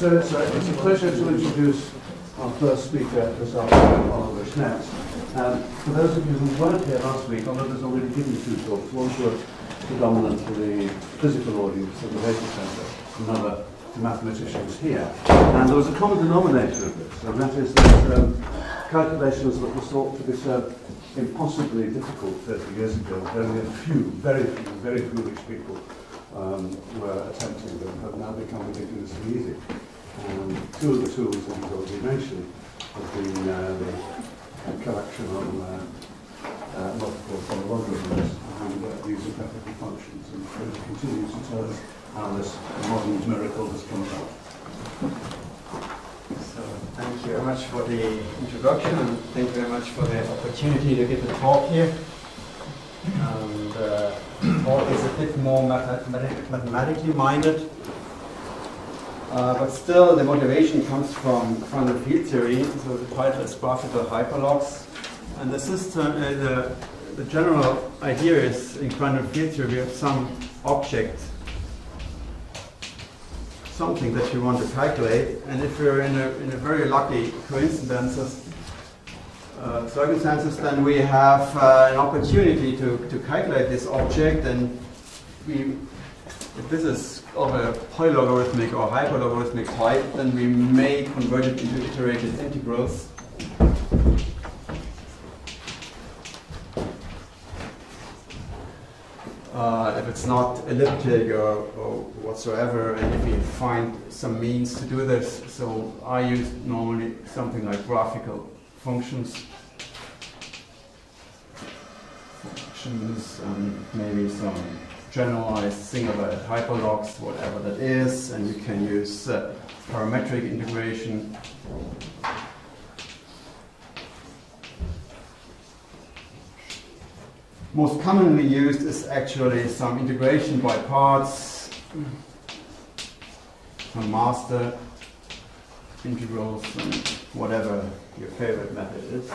So it's a pleasure to introduce our first speaker this afternoon, Oliver Schnetz. For those of you who weren't here last week, Oliver's already given two talks. One were predominant for the physical audience at the Data Center, another to mathematicians here. And there was a common denominator of this, and that is that calculations that were thought to be so impossibly difficult 30 years ago, only a few, very foolish people were attempting them, have now become ridiculously easy. Two of the tools that he's already mentioned have been the coaction on multiple hyperlogarithms and the use of graphical functions, and he continues to tell us how this modern miracle has come about. So thank you very much for the introduction, and thank you very much for the opportunity to give the talk here. And the talk is a bit more mathematically minded, but still the motivation comes from the field theory. So the title is Graphical Hyperlogs, and the system, the general idea is in quantum field theory we have some object, something that you want to calculate, and if you're in a very lucky circumstances, then we have an opportunity to calculate this object, and if this is of a polylogarithmic or hyperlogarithmic type, then we may convert it into iterated integrals. If it's not elliptic or whatsoever, and if we find some means to do this, so I use normally something like graphical functions, and maybe some generalized singular hyperlogs, whatever that is, and you can use parametric integration. Most commonly used is actually some integration by parts, some master integrals, and whatever your favorite method is.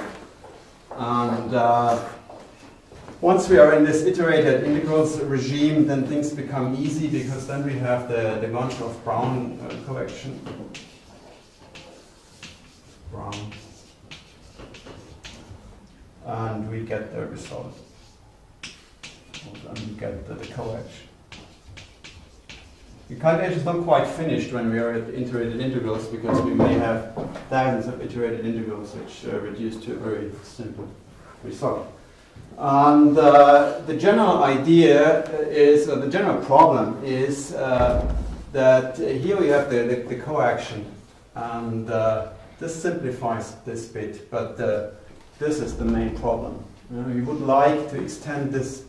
And once we are in this iterated integrals regime, then things become easy, because then we have the Hausdorff coaction. And we get the result. And we get the coaction. The calculation is not quite finished when we are at iterated integrals, because we may have thousands of iterated integrals which reduce to a very simple result. And the general idea is, or the general problem is that here we have the coaction, and this simplifies this bit, but this is the main problem. You would like to extend this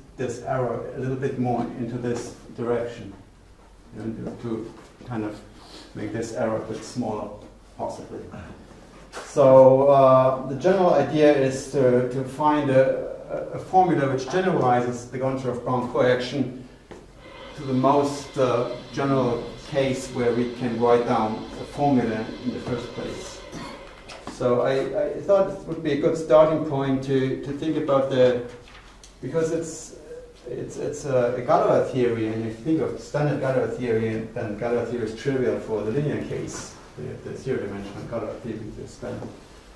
arrow a little bit more into this direction, to kind of make this arrow a bit smaller, possibly. So the general idea is to find a formula which generalizes the Hausdorff coaction to the most general case where we can write down a formula in the first place. So I thought it would be a good starting point to think about because it's a Galois theory, and if you think of standard Galois theory, then Galois theory is trivial for the linear case. We have the zero-dimensional Galois theory, the standard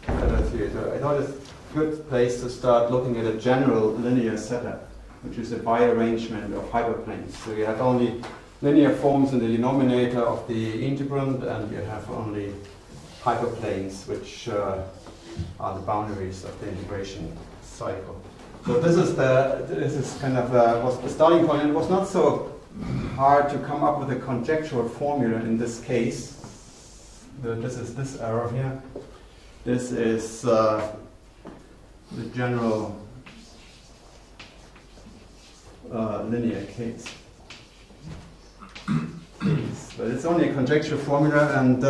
Galois theory. So I thought it's a good place to start looking at a general linear setup, which is a biarrangement of hyperplanes. So you have only linear forms in the denominator of the integrand, and you have only hyperplanes, which are the boundaries of the integration cycle. So this is kind of was the starting point, and it was not so hard to come up with a conjectural formula in this case. This is this arrow here. This is the general linear case. But it's only a conjectural formula, and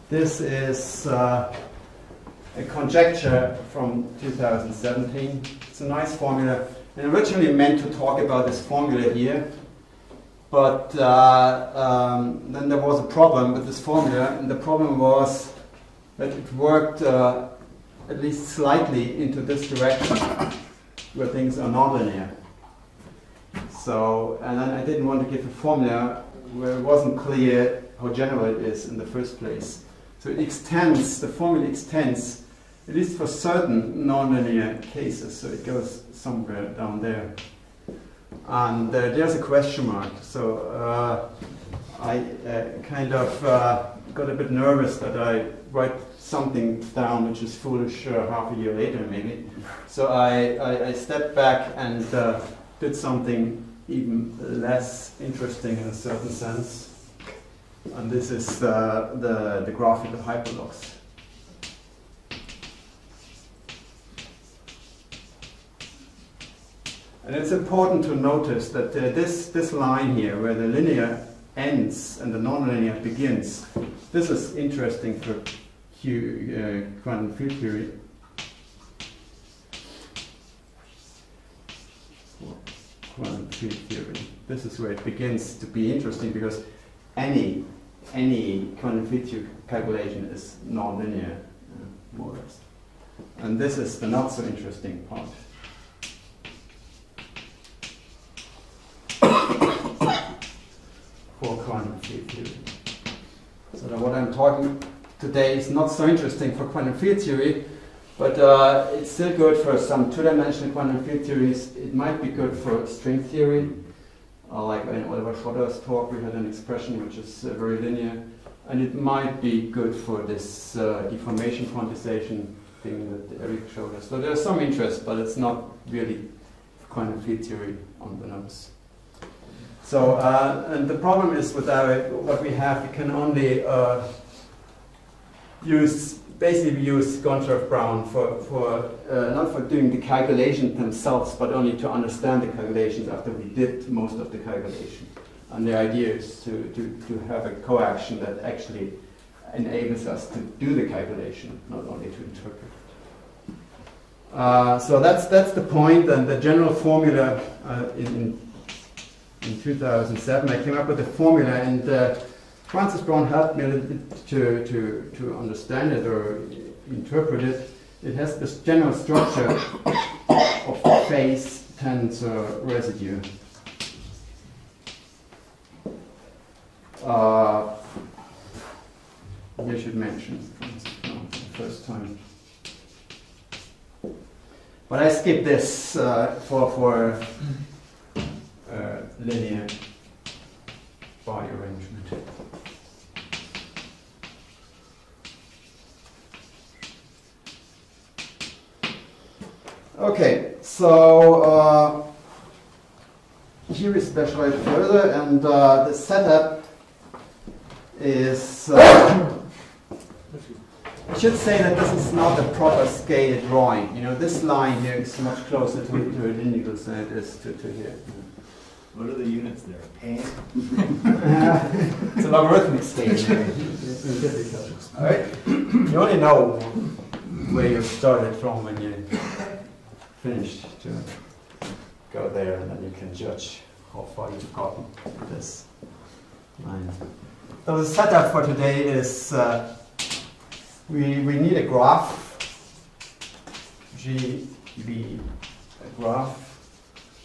this is a conjecture from 2017. It's a nice formula, and originally meant to talk about this formula here, but then there was a problem with this formula, and the problem was that it worked at least slightly into this direction, where things are nonlinear. So, and then I didn't want to give a formula where it wasn't clear how general it is in the first place. So it extends, the formula extends, at least for certain nonlinear cases, so it goes somewhere down there. And there's a question mark, so I kind of got a bit nervous that I write something down which is foolish half a year later maybe. So I stepped back and did something even less interesting in a certain sense. And this is the graphical hyperlogs. And it's important to notice that this line here, where the linear ends and the nonlinear begins, this is interesting for quantum field theory. Quantum field theory. This is where it begins to be interesting, because any quantum field theory calculation is nonlinear, more or less. And this is the not so interesting part. For quantum field theory. So what I'm talking today is not so interesting for quantum field theory, but it's still good for some two-dimensional quantum field theories. It might be good for string theory. Like in Oliver Schrodder's talk, we had an expression which is very linear. And it might be good for this deformation quantization thing that Eric showed us. So there's some interest, but it's not really quantum field theory on the nose. So, and the problem is with what we have, we can only basically use Gonchar-Brown for not for doing the calculations themselves, but only to understand the calculations after we did most of the calculation. And the idea is to have a coaction that actually enables us to do the calculation, not only to interpret it. So that's the point, and the general formula in 2007, I came up with a formula, and Francis Brown helped me a little bit to understand it or interpret it. It has this general structure of phase tensor residue. You should mention Francis Brown for the first time. But I skipped this for linear body arrangement. Okay, so here we specialize further, and the setup is. I should say that this is not a proper scale drawing. You know, this line here is much closer to an integral than it is to here. What are the units there? Pain? It's a logarithmic scale. All right. You only know where you started from when you finished to go there, and then you can judge how far you've gotten with this line. So the setup for today is we need a graph, GB, a graph.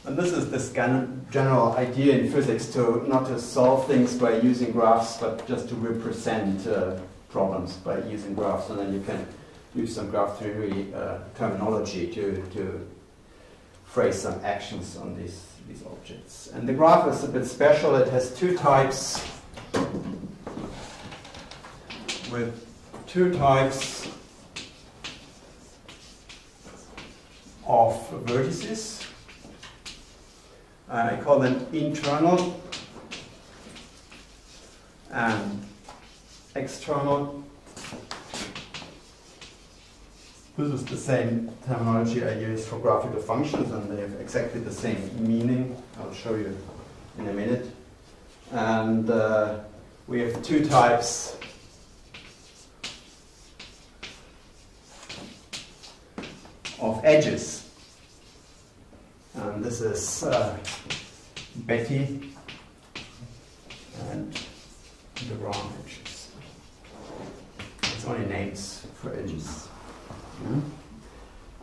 And this is this general idea in physics not to solve things by using graphs, but just to represent problems by using graphs. And then you can use some graph theory terminology to phrase some actions on these objects. And the graph is a bit special. It has two types, with two types of vertices. I call them internal and external. This is the same terminology I use for graphical functions, and they have exactly the same meaning. I'll show you in a minute. And we have two types of edges. And this is Betty and the wrong edges. It's only names for edges. Yeah.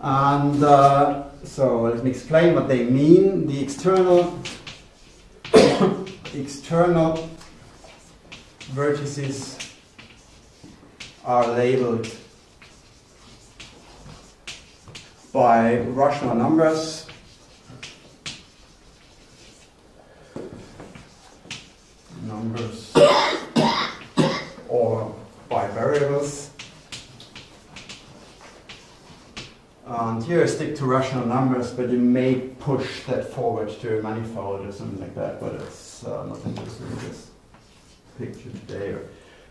And so let me explain what they mean. The external vertices are labeled by rational numbers. Or by variables. And here I stick to rational numbers, but you may push that forward to a manifold or something like that, but it's not interested in this picture today. Or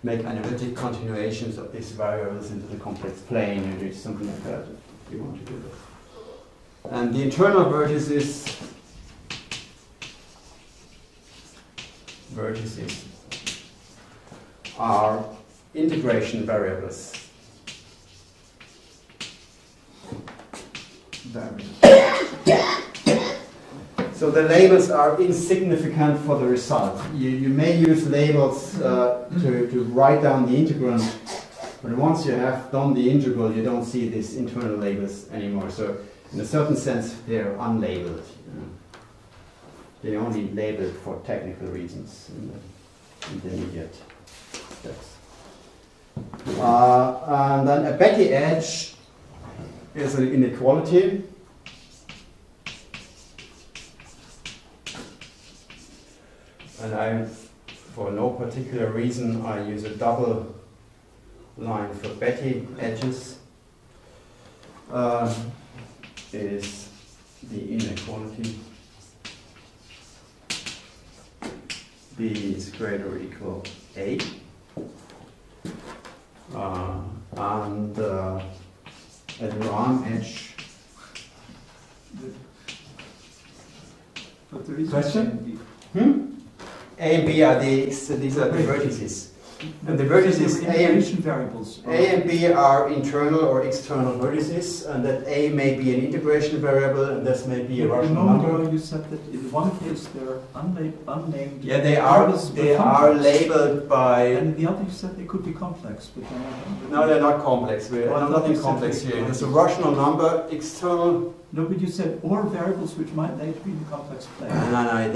make analytic continuations of these variables into the complex plane, or do something like that if you want to do that. And the internal vertices are integration variables. So the labels are insignificant for the result. You may use labels to write down the integrand, but once you have done the integral, you don't see these internal labels anymore. So in a certain sense, they're unlabeled. They only labeled for technical reasons in the intermediate steps. And then a Betti edge is an inequality. And for no particular reason, I use a double line for Betti edges. Is the inequality B is greater or equal A. And at the wrong edge. But there is question? A and B are these are the vertices. And the vertices A and B are internal or external vertices, and that A may be an integration variable, and this may be a rational number. You said that in one case they're unnamed. Yeah, they are labeled by. And in the other you said they could be complex, but they're not. No, they're not complex. Nothing complex here. There's a rational number, external. No, but you said or variables which might later be in the complex plane. No,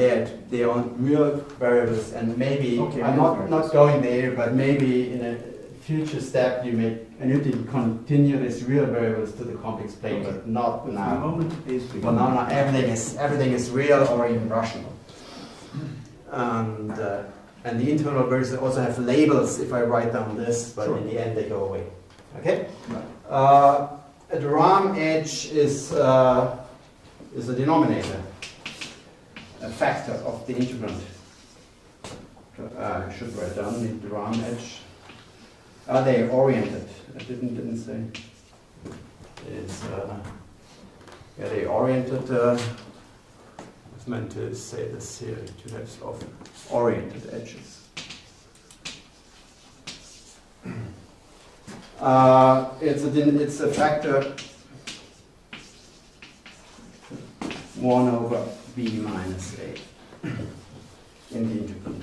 they are real variables, and maybe okay, I'm not going there, but maybe in a future step you may analytically continue these real variables to the complex plane, but not now. For the moment, basically. Well, no, everything is real or even rational. And the internal vertices also have labels if I write down this, but in the end they go away. Okay. Right. The RAM edge is a denominator, a factor of the integrand. I should write down the RAM edge. Are they oriented? I didn't say. It's yeah, they oriented. I was meant to say this here to have of oriented edges. It's a factor 1 over b minus a in the integrand.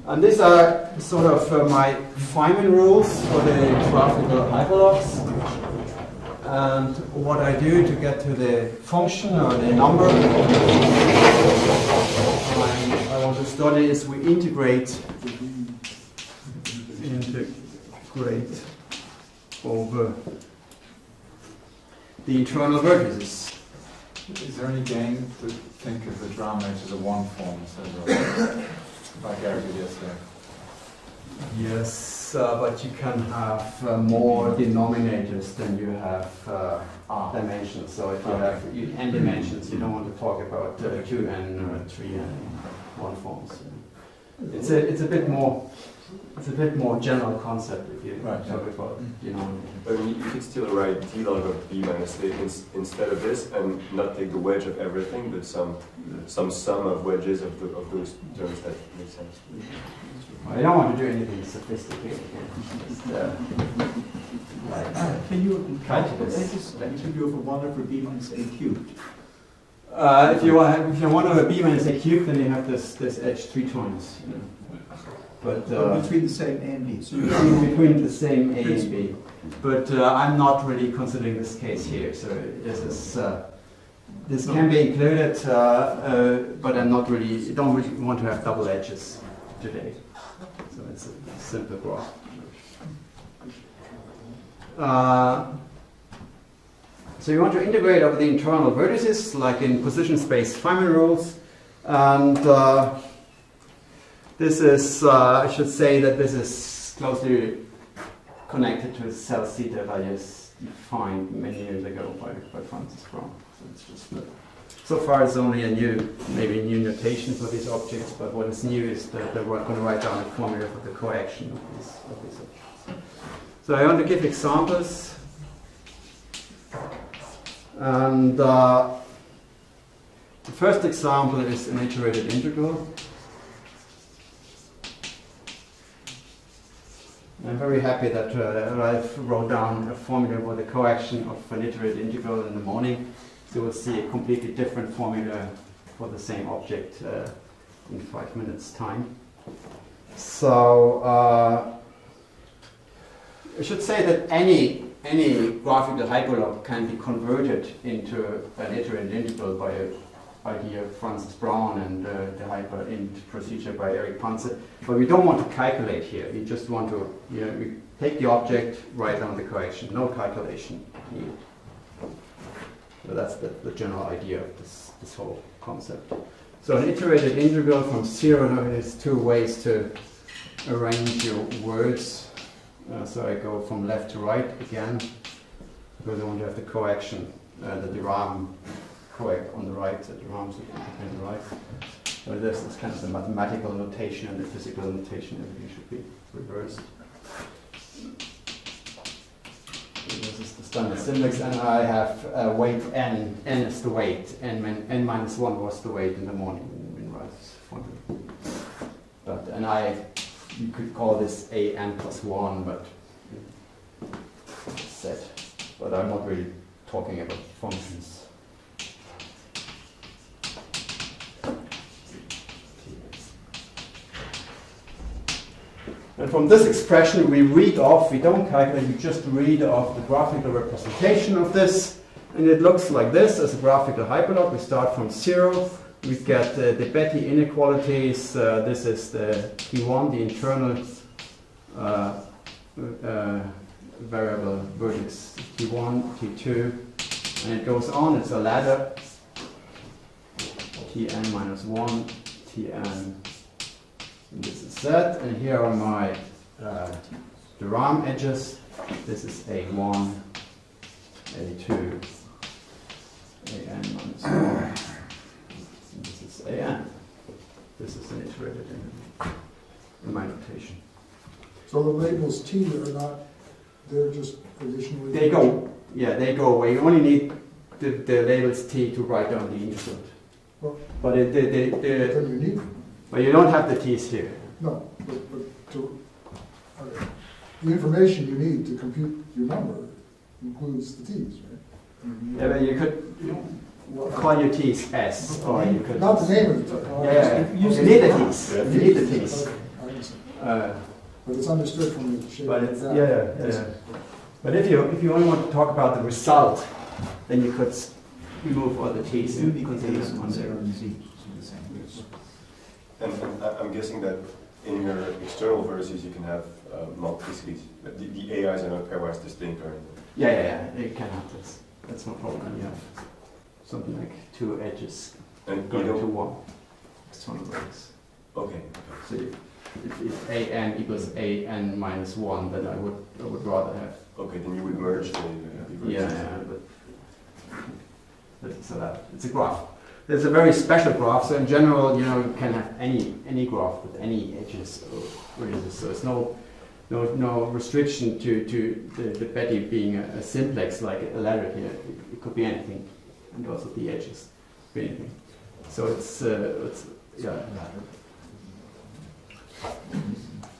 And these are sort of my Feynman rules for the graphical hyperlogs. And what I do to get to the function or the number I want to study is we integrate over the internal vertices. Is there any gain to think of the drama edge as a one form instead of like Eric did yesterday? Yes, but you can have more denominators than you have dimensions. So if you have n dimensions, you don't want to talk about 2n or 3n one forms. It's a bit more. It's a bit more general concept if you talk about denominators. But you could still write d log of b minus a instead of this, and not take the wedge of everything, but some sum of wedges of those terms that make sense. I don't want to do anything sophisticated. Can you calculate that you can do over 1 over b minus a cubed? If you want over b minus a cubed, then you have this edge 3 times. But between the same a and b. So between the same a and b. But I'm not really considering this case here. So this is This can be included, but I don't really want to have double edges today. So it's a simple graph. So you want to integrate over the internal vertices, like in position space Feynman rules, and this is, I should say that this is closely connected to cell zeta values defined many years ago by Francis Brown. So it's just so far it's only maybe a new notation for these objects, but what is new is that we're going to write down a formula for the coaction of these objects. So I want to give examples, and the first example is an iterated integral. I'm very happy that I've wrote down a formula for the coaction of an iterated integral in the morning. So we'll see a completely different formula for the same object in 5 minutes' time. So I should say that any graphical hyperlog can be converted into an iterated integral by an idea of Francis Brown and the hyperint procedure by Eric Panze. But we don't want to calculate here. We just want to we take the object, write down the coaction. No calculation needed. So that's the general idea of this whole concept. So an iterated integral from 0, there's 2 ways to arrange your words. So I go from left to right again, because I want to have the coaction, the Ram correct on the right, the Rams on the right. So this is kind of the mathematical notation, and the physical notation, everything should be reversed. So this is the standard simplex, and I have weight n. N is the weight. N minus 1 was the weight in the morning in Rice's formula. But you could call this a n plus 1, but set. But I'm not really talking about functions. And from this expression we read off, we don't calculate, we just read off the graphical representation of this. And it looks like this as a graphical hyperlog. We start from 0. We get the Betti inequalities. This is the T1, the internal variable vertex T1, T2. And it goes on, it's a ladder. Tn minus 1, Tn. And this is Z, and here are my the Ram edges. This is A1, A2, An minus 1, and this is An. This is an iterated in my notation. So the labels T are not, they're just additionally... They go away. You only need the labels T to write down the integral. Well, but then you need them. But you don't have the T's here. No, but the information you need to compute your number includes the T's, right? Yeah, but you could call your T's S, or you could... Not the name of the T. Yeah, you need the T's. You need the T's. But it's understood from the shape. But it's, yeah. But if you only want to talk about the result, then you could remove all the T's and consider them on there. And I'm guessing that in your external vertices you can have multiplicities. The AIs are not pairwise distinct or anything. Yeah, you can have this. That's no problem. You have something like 2 edges and going to 1 external vertex. Okay. So if An equals An minus 1, then I would rather have. Okay, then you would merge the vertices. But it's a graph. It's a very special graph. So in general, you can have any graph with any edges or vertices. So there's no restriction to the Betti being a simplex like a ladder here. It could be anything, and also the edges could be anything. So it's yeah.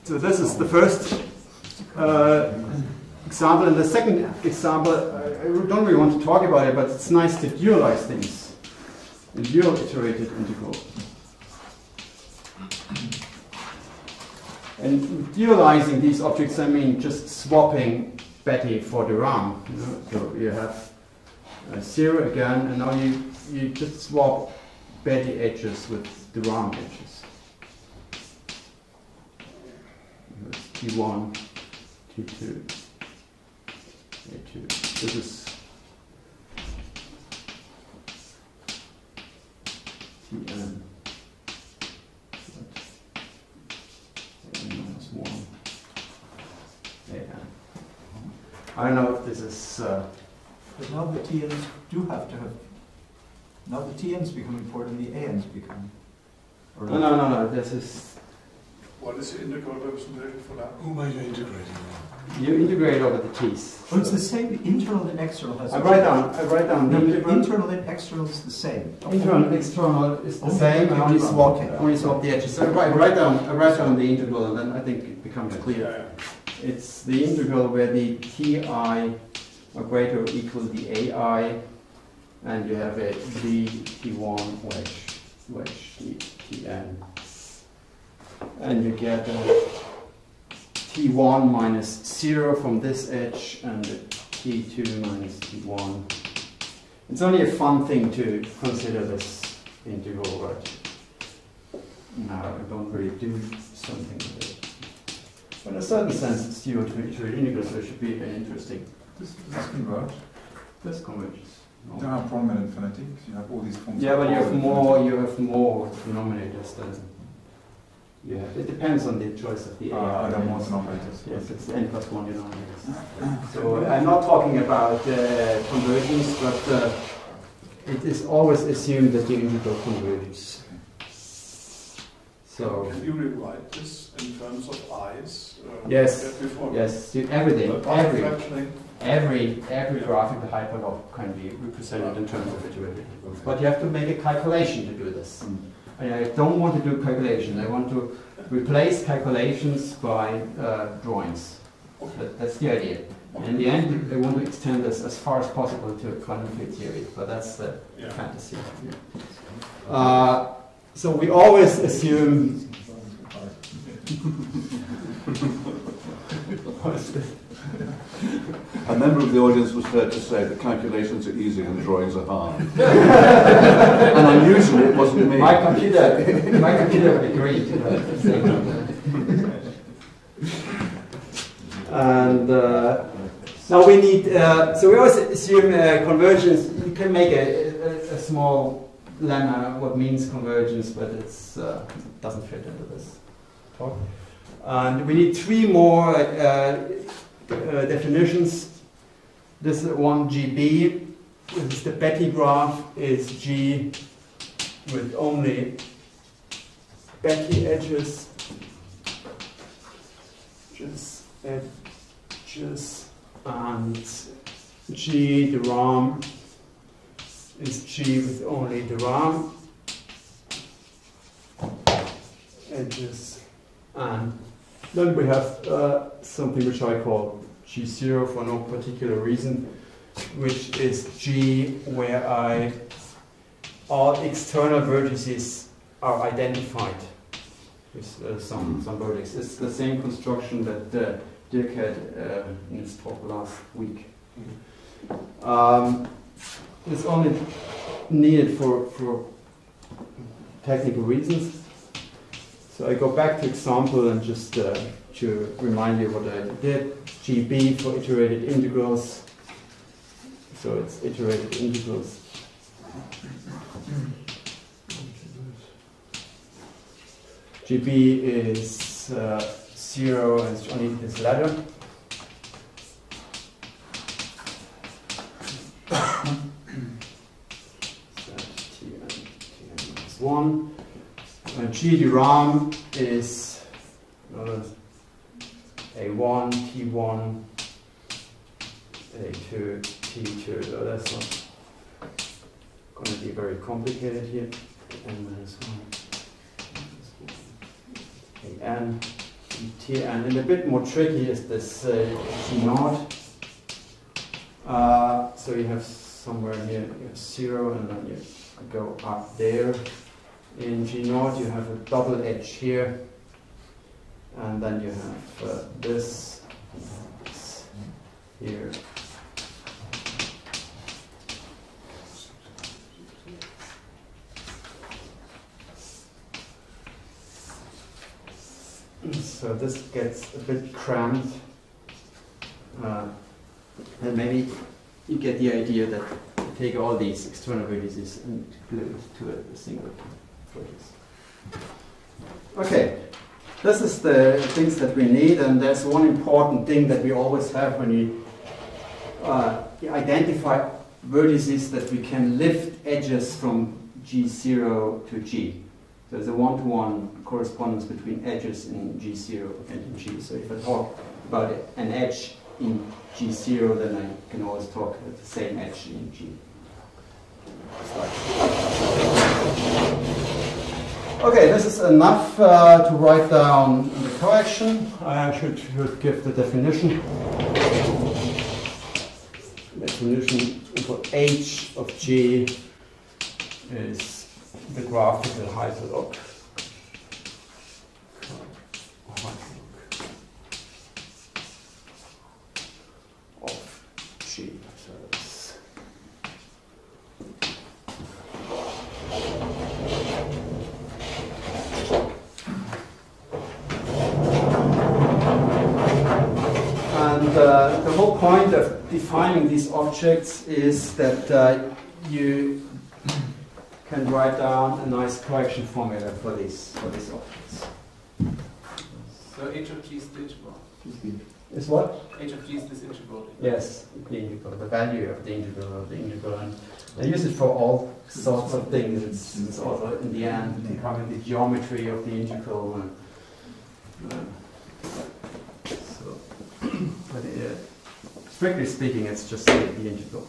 So this is the first example, and the second example, I don't really want to talk about it, but it's nice to dualize things. A dual iterated integral. And dualizing these objects, I mean just swapping Betti for the Ram. So you have 0 again, and now you just swap Betty edges with the Ram edges. T1, T2, A2. This is Tn. Minus 1. An. I don't know if this is. But now the TNs do have to have. Now the TNs become important, the ANs become. Or No. This is. What is the integral representation for that? Who am I integrating? You integrate over the t's. Oh, it's the same. Internal and external has. I write down the No, integral. internal and external is the same. Internal and external is the Only same. I only the swap, okay. only swap the edges. So I write down the integral, and then I think it becomes clear. Yeah. It's the integral where the ti are greater or equal to the ai, and you have a d t1 wedge d tn, and you get t1 minus 0 from this edge, and t2 minus t1. It's only a fun thing to consider this integral, but no, I don't really do something with it. But in a certain sense, it's due to iterated integrals, so it should be interesting. This converge. This converges. You don't have problem in infinity because you have all these forms. Yeah, of but you power have infinity. more denominators than you have. It depends on the choice of the AI. There are more denominators. Yes, it's n plus 1 denominators. So I'm not talking about convergence, but it is always assumed that the integral converges. So Can you rewrite this in terms of i's? Yes. As before? yes, everything, But after fractioning, every graphical hyperlog can be represented in terms of iterated integrals. But you have to make a calculation to do this. And I don't want to do calculation. I want to replace calculations by drawings. That's the idea. And in the end, I want to extend this as far as possible to quantum field theory. But that's the Yeah. fantasy. So we always assume. A member of the audience was heard to say that calculations are easy and drawings are hard. And unusually it wasn't me. My computer would agree to that. And now we need, so we always assume convergence. You can make a small lemma what means convergence, but it doesn't fit into this talk. And we need 3 more definitions. This is one GB. This is the Betty graph. Is G with only Betty edges. And G, the Ram, is G with only the Ram edges. And then we have something which I call G0 for no particular reason, which is G where all external vertices are identified with some vertex. It's the same construction that Dirk had in his talk last week. It's only needed for technical reasons. So I go back to example and just to remind you what I did. GB for iterated integrals. So it's iterated integrals. GB is 0 and it's only this ladder. Tn minus 1. G the Ram is A1, T1, A2, T2. So that's not going to be very complicated here. N minus 1. An, Tn, and a bit more tricky is this G0. So you have somewhere here you have 0, and then you go up there. In G0 you have a double edge here, and then you have this here. So this gets a bit cramped. And maybe you get the idea that you take all these external vertices and glue it to a single vertex. Okay, this is the things that we need, and there's one important thing that we always have when we identify vertices, that we can lift edges from G0 to G. So there's a one-to-one correspondence between edges in G0 and in G. So if I talk about an edge in G0, then I can always talk about the same edge in G. Okay, this is enough to write down the coaction. I should give the definition. Definition for H of G is the graphical hyperlog. Of G. So it's the whole point of defining these objects is that you can write down a nice correction formula for these objects. So h of g is the integral. Is what? H of g is this integral. Yes, the integral, the value of the integral And I use it for all sorts of things. It's also in the end becoming the geometry of the integral. But strictly speaking, it's just the integral.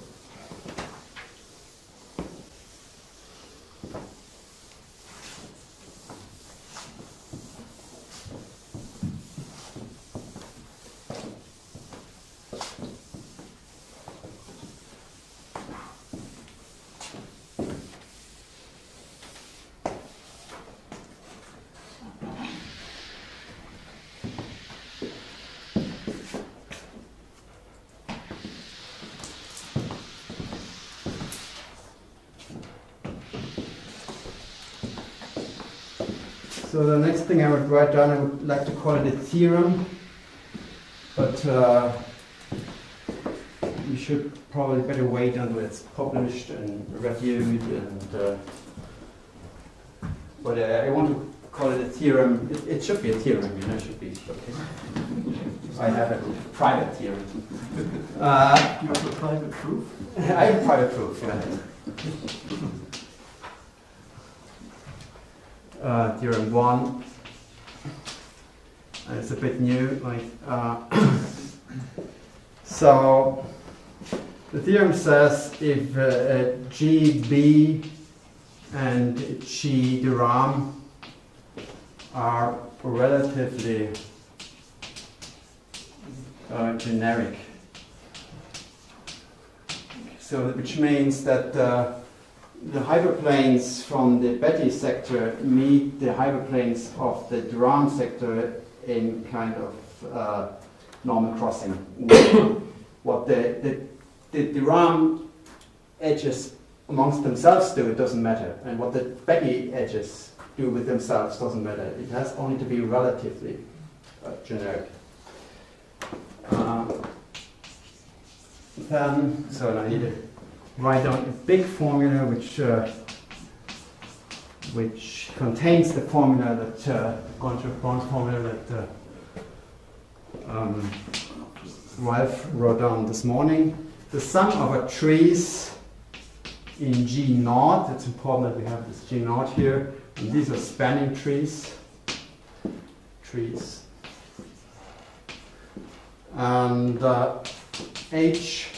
So the next thing I would write down, I would like to call it a theorem, but you should probably better wait until it's published and reviewed. And but I want to call it a theorem. It should be a theorem, you know. It should be okay. I have a private theorem. You have a private proof? I have a private proof. Yeah. Theorem 1, and it's a bit new. So the theorem says if GB and G de Rham are relatively generic, so which means that the hyperplanes from the Betti sector meet the hyperplanes of the de Rham sector in kind of normal crossing. What the de Rham edges amongst themselves do, it doesn't matter. And what the Betti edges do with themselves doesn't matter. It has only to be relatively generic. So I need to write down a big formula which contains the formula that Hausdorff formula that Ralph wrote down this morning. The sum of our trees in G0. It's important that we have this G0 here. And these are spanning trees. And H.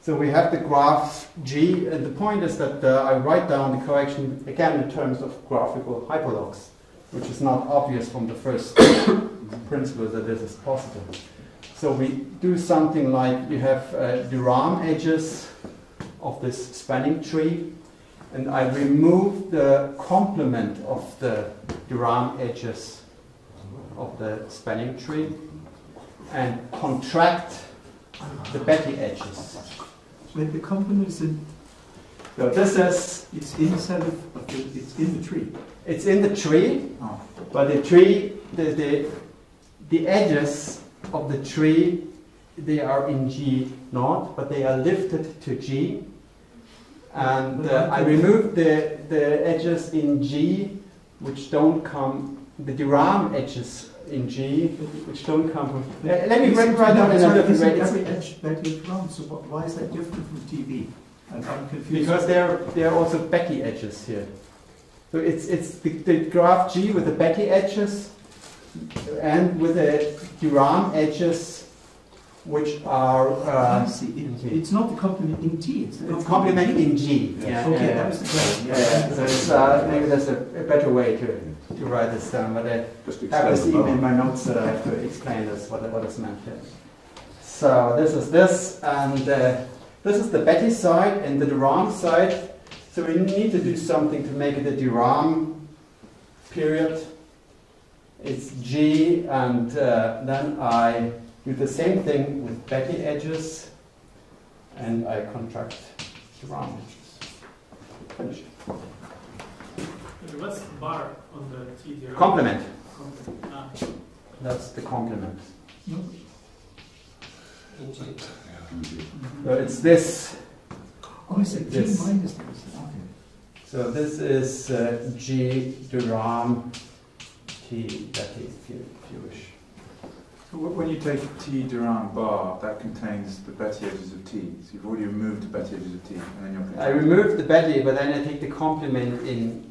So we have the graph G, and the point is that I write down the correction again in terms of graphical hyperlogs, which is not obvious from the first principle that this is possible. So we do something like you have de Rham edges of this spanning tree, and I remove the complement of the de Rham edges of the spanning tree and contract the Betti edges. When the complement is in, So this is, it's inside of the, it's in the tree. it's in the tree, Oh. but the tree, the the edges of the tree, they are in G0, but they are lifted to G. And I removed the edges in G, which don't come, the Durham edges in G, which don't come from. Let me write down another way. Every edge that is wrong. So why is that different from TB? I'm confused. Because there are also Becky edges here. So it's the graph G with the Becky edges and with the Durham edges, which are. It's not the complement in T. It's complement in G. Yeah. Okay, that was the question. So it's, maybe there's a better way to write this down, but I have this even in my notes that I have to explain this, what is meant here. So this is this, and this is the Becky side and the Durham side. So we need to do something to make it a Durham period. It's G, and then I do the same thing with Becky edges, and I contract Durham edges. Finished. What's bar on the T here? Complement. Ah. That's the complement. No. So it's this. Oh, it's a G This. minus this. Okay. So this is G Durham T Becky, if you wish. So when you take T Durham bar, that contains the Betti edges of T. So you've already removed the Betti edges of T, and then you're. I removed the Becky, but then I take the complement in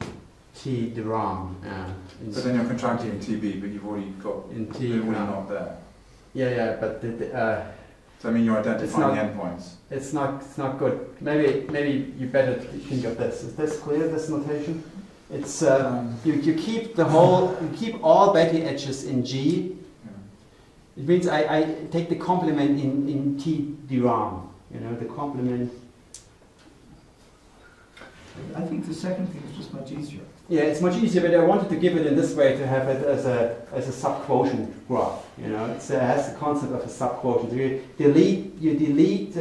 T Durham. But then you're contracting in TB, but you've already got. In T. They're already not there. Yeah, but So I mean, you're identifying not- the endpoints. it's not good. Maybe you better think of this. Is this clear? This notation? It's you keep the whole, you keep all Becky edges in G. It means I take the complement in T Durham. You know, the complement. I think the second thing is just much easier. Yeah, it's much easier, but I wanted to give it in this way to have it as a subquotient graph. You know, it has the concept of a subquotient. You delete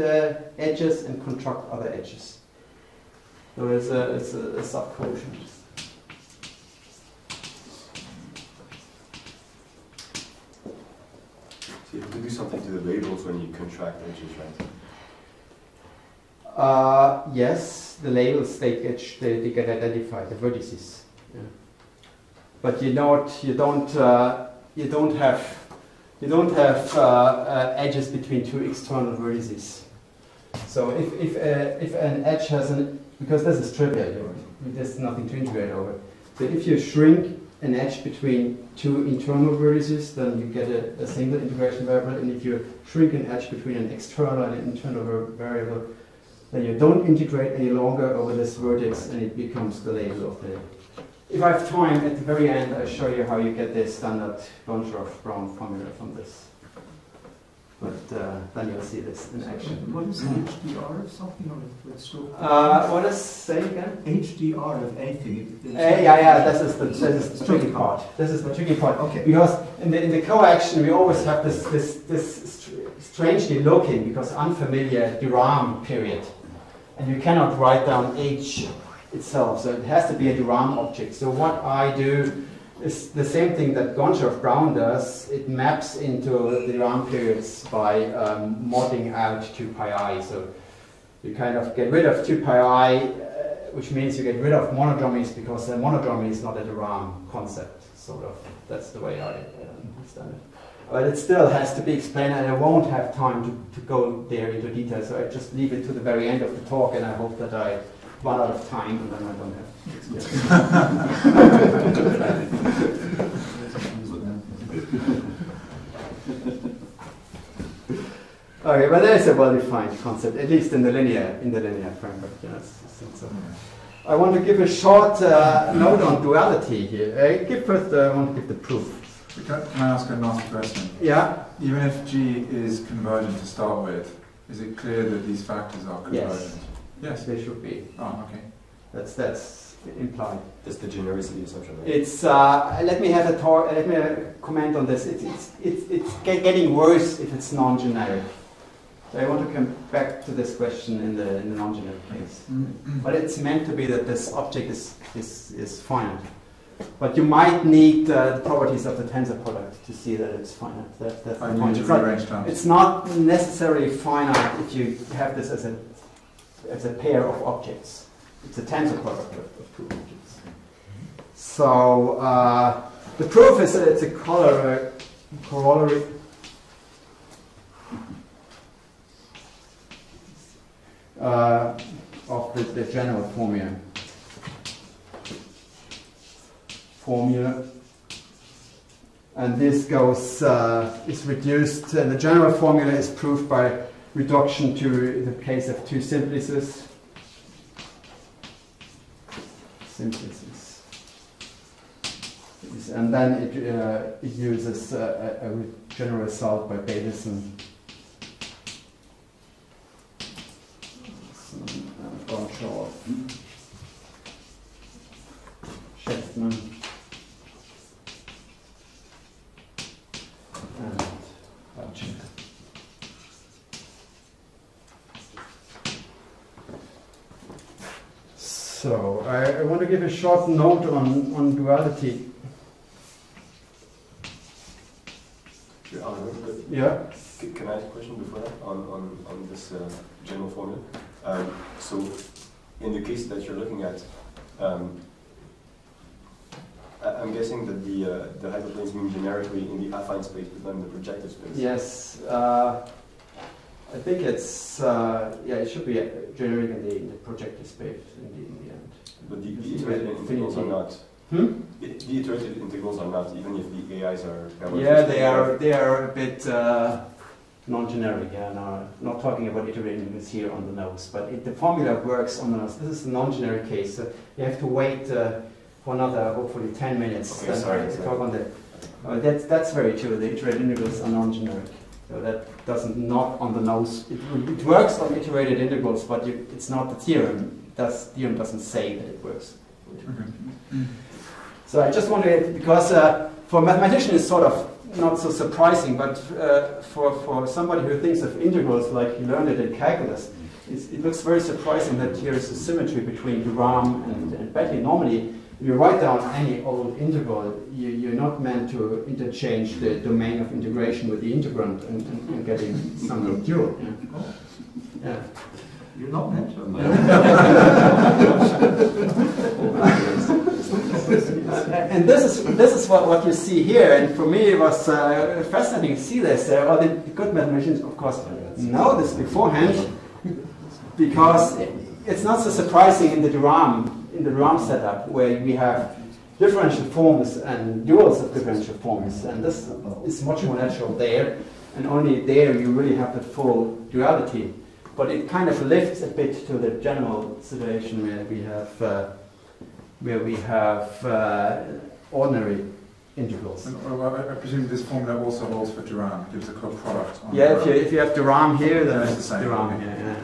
edges and construct other edges. So it's a subquotient. So you have to do something to the labels when you contract edges, right? Yes, the labels they get identified, the vertices. Yeah. But you don't have edges between two external vertices. So if an edge has because this is trivial, there's nothing to integrate over. So if you shrink an edge between two internal vertices, then you get a single integration variable. And if you shrink an edge between an external and an internal variable, then you don't integrate any longer over this vertex, and it becomes the label of the. If I have time, at the very end, I'll show you how you get the standard Hausdorff-Brown formula from this. But then you'll see this in action. What is HDR of something, or with stroke? What is, say again? HDR of anything. Yeah, this is the tricky part. This is the tricky part. Okay. Because in the coaction, we always have this strangely looking, because unfamiliar Durham period. And you cannot write down H itself, so it has to be a Durham object. So what I do is the same thing that Hausdorff-Brown does. It maps into the Durham periods by modding out 2 pi I. So you kind of get rid of 2 pi I, which means you get rid of monodromies, because a monodromy is not a Durham concept, sort of. That's the way I understand it. But it still has to be explained, and I won't have time to go there into detail, so I just leave it to the very end of the talk, and I hope that I run out of time, and then I don't have Okay, but there is a well-defined concept, at least in the linear framework. Yes. So I want to give a short note on duality here. I want to give the proof. Can I ask a nasty question? Yeah. Even if G is convergent to start with, is it clear that these factors are convergent? Yes, they should be. Oh, okay. That's implied. That's the genericity assumption, right? It's let me have a talk. Let me comment on this. It's getting worse if it's non-generic. So I want to come back to this question in the non-generic case. But it's meant to be that this object is finite. But you might need the properties of the tensor product to see that it's finite. That's the I point. need to rearrange terms. It's not necessarily finite if you have this as a pair of objects. It's a tensor product of two objects. So the proof is that it's a corollary. Of the general formula. And this goes, is reduced, and the general formula is proved by reduction to the case of two simplices. And then it uses a general result by Bayesian. A bunch of Schnetzman and Algebraic. So I want to give a short note on duality. Yeah. Can I ask a question before that on this general formula? So, in the case that you're looking at, I'm guessing that the hyperplanes mean generically in the affine space, but not in the projective space. Yes, I think it's it should be generic in the projective space in the end. But the iterated integrals are not. The iterated integrals are not, even if the AIs are. Yeah, they are a bit non-generic. Yeah, no, not talking about iterated integrals here on the nose, but the formula works on the nose. This is a non-generic case. So you have to wait for another, hopefully, 10 minutes. Okay, sorry. To talk on that. That's very true. The iterated integrals are non-generic. So that doesn't knock on the nose. It works on iterated integrals, but it's not the theorem. The theorem doesn't say that it works. So I just want to, because for a mathematician it's sort of not so surprising, but for somebody who thinks of integrals like he learned it in calculus, it looks very surprising that here is a symmetry between Duram and Betti. Normally, if you write down any old integral, you're not meant to interchange the domain of integration with the integrand and getting some dual. Yeah. You're not meant to. And this is what you see here, and for me it was fascinating to see this. All the good mathematicians, of course, know this beforehand, because it's not so surprising in the Duram setup, where we have differential forms and duals of differential forms, and this is much more natural there, and only there you really have the full duality. But it kind of lifts a bit to the general situation where we have ordinary integrals. I presume this formula also holds for Duram. It gives a co-product. Yeah, if you have Duram here, then it's it's the same. Duram here. Yeah.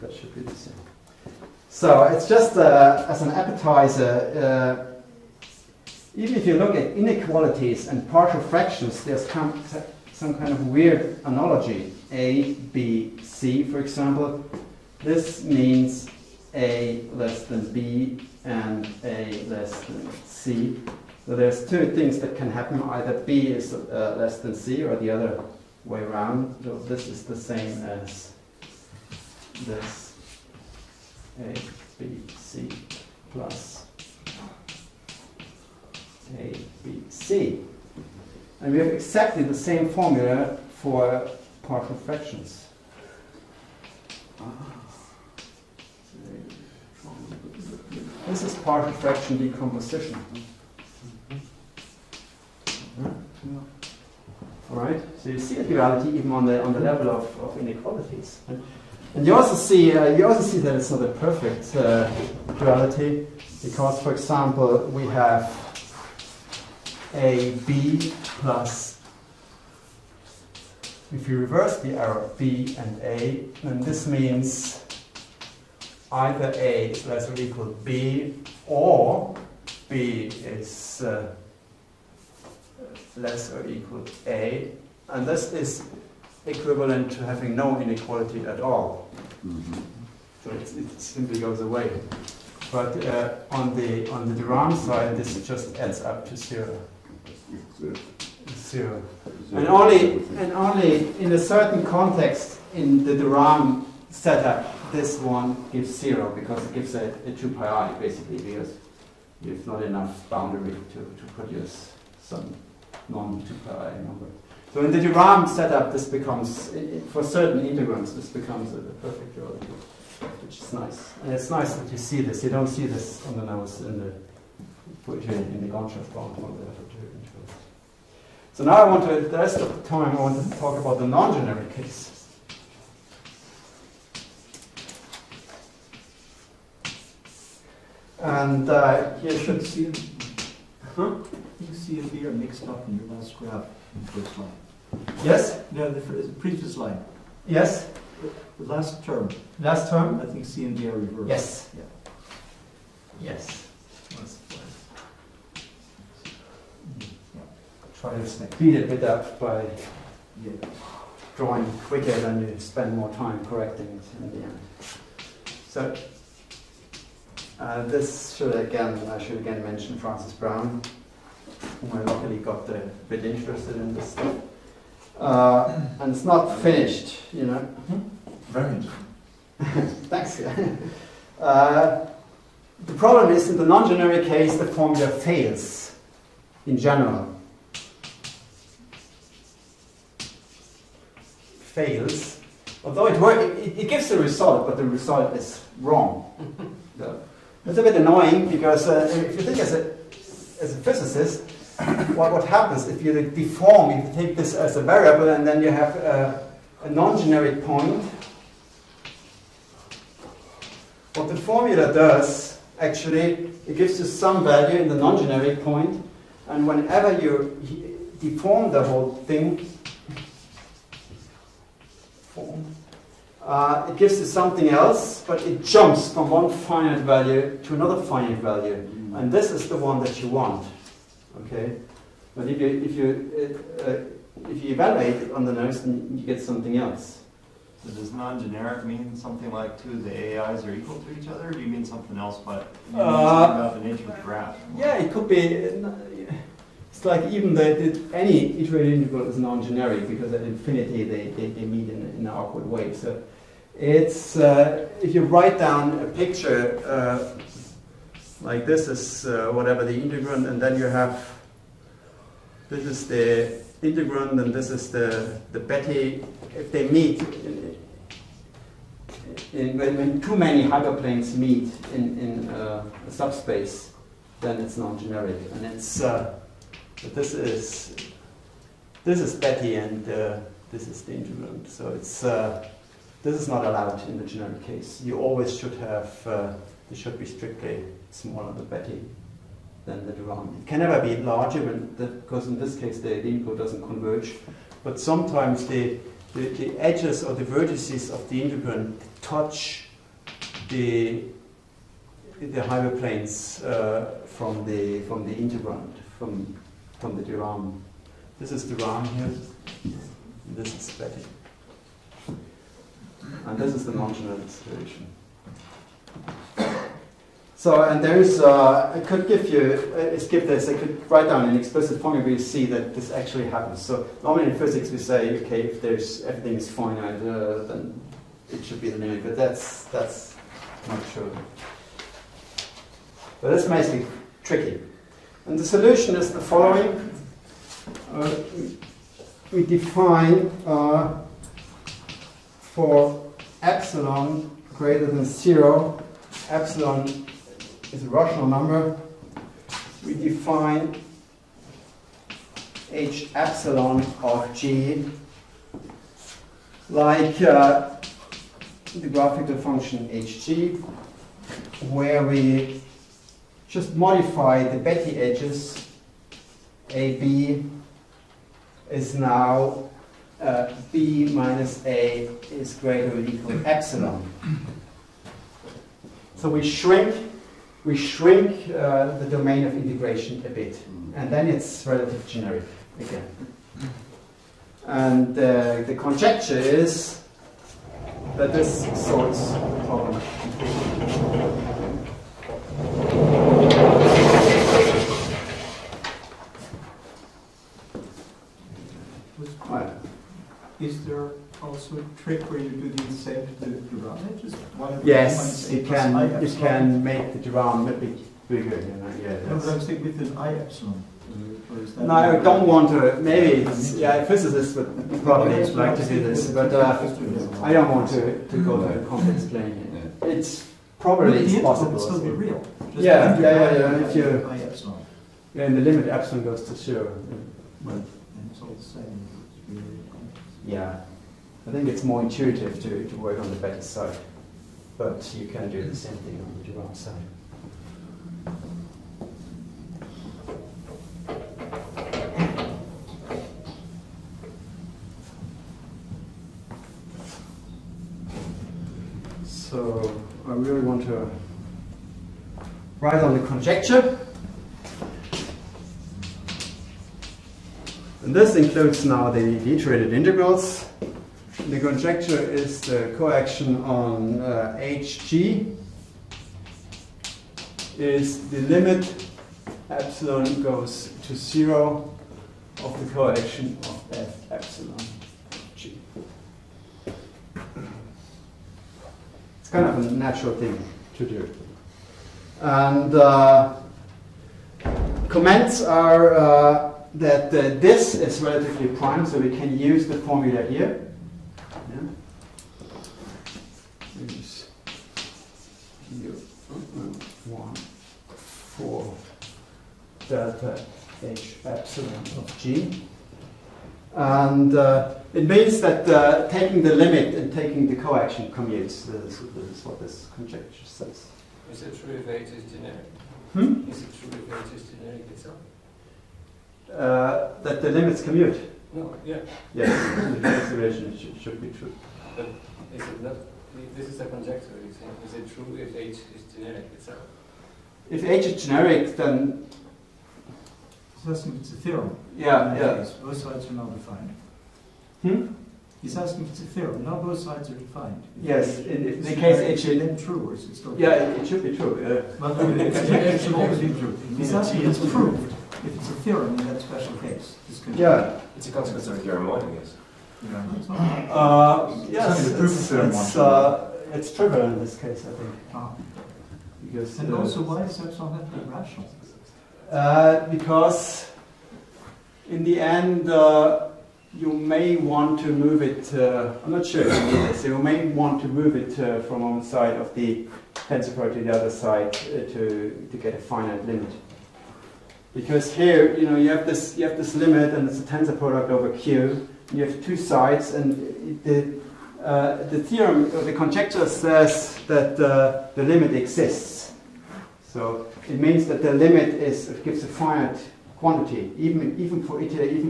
That should be the same. So it's just as an appetizer. Even if you look at inequalities and partial fractions, there's some kind of weird analogy. A, B, C, for example. This means A less than B and A less than C. So there's two things that can happen. Either B is less than C or the other way around. So this is the same as this A, B, C plus A, B, C. And we have exactly the same formula for partial fractions. This is partial fraction decomposition. All right. So you see a duality even on the level of inequalities. And you also see that it's not a perfect duality, because, for example, we have AB plus. If you reverse the error B and A, then this means either A is less or equal to B, or B is less or equal to A, and this is equivalent to having no inequality at all. So it simply goes away. But on the Durand side, this just adds up to 0. 0. And only in a certain context in the Durand setup, this one gives 0 because it gives a 2 pi I basically, because you have not enough boundary to produce some non-2 pi I number. So in the Durand setup, this becomes, for certain integrants, this becomes a perfect duality, which is nice. And it's nice that you see this. You don't see this on the nose in the Graphical bound model. So now I want to, the rest of the time, I want to talk about the non-generic case. And here should see. You see a beer mixed up in your last graph in the first line. Yes? No, the previous line. Yes? The last term. Last term? I think C and D are reversed. Yes. Yeah. Yes. Try to speed it a bit up by drawing quicker than you spend more time correcting it in the end. So this should again, I should again mention Francis Brown, whom I luckily got a bit interested in this stuff. And it's not finished, you know. Very interesting. Thanks. The problem is in the non-generic case, the formula fails in general. Fails, although it gives the result, but the result is wrong. It's a bit annoying because if you think as a physicist, what happens if you deform, if you take this as a variable and then you have a non-generic point, what the formula does, actually, it gives you some value in the non-generic point, and whenever you deform the whole thing, it gives you something else, but it jumps from one finite value to another finite value, and this is the one that you want. Okay, but if you evaluate it on the nose, then you get something else. So does non-generic mean something like two of the AIs are equal to each other, or do you mean something else? But you mean something about the nature of the graph? Yeah, it could be. It's like even any iterated integral is non-generic because at infinity they meet in an awkward way. So it's if you write down a picture like this is whatever the integrand, and then you have this is the integrand and this is the Betty. If they meet when too many hyperplanes meet in a subspace, then it's non-generic, and it's. But this is Betty and this is the integrand. So it's this is not allowed in the generic case. You always should have it should be strictly smaller the Betty than the Durand. It can never be larger because in this case the integral doesn't converge. But sometimes the edges or the vertices of the integrand touch the hyperplanes from the integrand from the Durand. This is Durand here, and this is Betty. And this is the non-generic situation. So, and there's, I could give you, skip this, I could write down an explicit formula where you see that this actually happens. So, normally in physics we say, okay, if everything is finite, then it should be the limit, but that's not true. But this makes it tricky. And the solution is the following. We define for epsilon greater than 0, epsilon is a rational number. We define h epsilon of g like the graphical function hg, where we just modify the Betty edges. AB is now B minus A is greater or equal to epsilon. So we shrink the domain of integration a bit, and then it's relative generic again. And the conjecture is that this sorts the problem completely. trick where you do the same to the Durand? Just one of the Yes, a you plus I can epsilon. make the Durand a bit bigger. You know, yeah, No, but I was that's- thinking with an I epsilon. Or is that No, I don't want to. Maybe it's, yeah, physicists would probably like to do this, but I don't want to go to a complex plane. It's probably the integral possible. would still be real. Just Yeah, the yeah, integral yeah, if you- I epsilon. Yeah, and the limit epsilon goes to 0. Well, And it's all the same. It's really complex. yeah, I think it's more intuitive to work on the better side, but you can do the same thing on the Durand side. So I really want to write on the conjecture. And this includes now the iterated integrals. The conjecture is the coaction on Hg is the limit epsilon goes to 0 of the coaction of f epsilon g. It's kind of a natural thing to do. And comments are that this is relatively prime, so we can use the formula here. Yeah. Use 1 for delta h epsilon of g. And it means that taking the limit and taking the coaction commutes. This is what this conjecture says. Is it true if H is generic? Is it true if H is generic itself? That the limits commute. No, yeah. Yes, the observation should be true. But is it not? This is a conjecture, you think. Is it true if H is generic itself? If H is generic, then He's asking if it's a theorem. yeah, In yeah. that case, both sides are now defined. He's asking if it's a theorem. Now both sides are defined. Yes, in Is the it case generic, H is then true, or is it still yeah, it should be true. Well, no, it should always be true. He's asking if it's proved. If it's a theorem in that special case. This can Yeah. It's a consequence of theorem 1, I guess. Yeah. It's not- Yes, only the proof of theorem it's trivial in this case, I think. Ah. Because, And also, why does epsilon have to be rational? because in the end, you may want to move it, I'm not sure if you need this, you may want to move it from one side of the tensor product to the other side to get a finite limit. Because here, you know, you have this limit, and it's a tensor product over Q. And you have two sides, and the theorem, or the conjecture says that the limit exists. So it means that the limit gives a finite quantity, even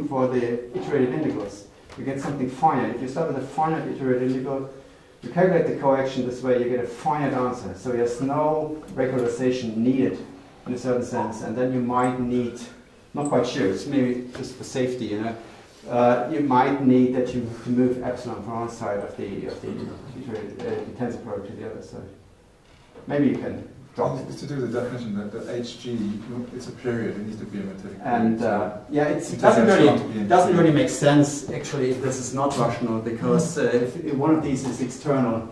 for the iterated integrals. You get something finite. If you start with a finite iterated integral, you calculate the coaction this way, you get a finite answer. So there's no regularization needed in a certain sense, and then you might need, not quite sure, it's maybe just for safety, you know, you might need that you to move epsilon from one side of the iterated tensor product to the other side. Maybe you can drop it. It's to do with the definition that Hg, it's a period, it needs to be a metric. And yeah, it It doesn't really make sense actually if this is not rational, because if one of these is external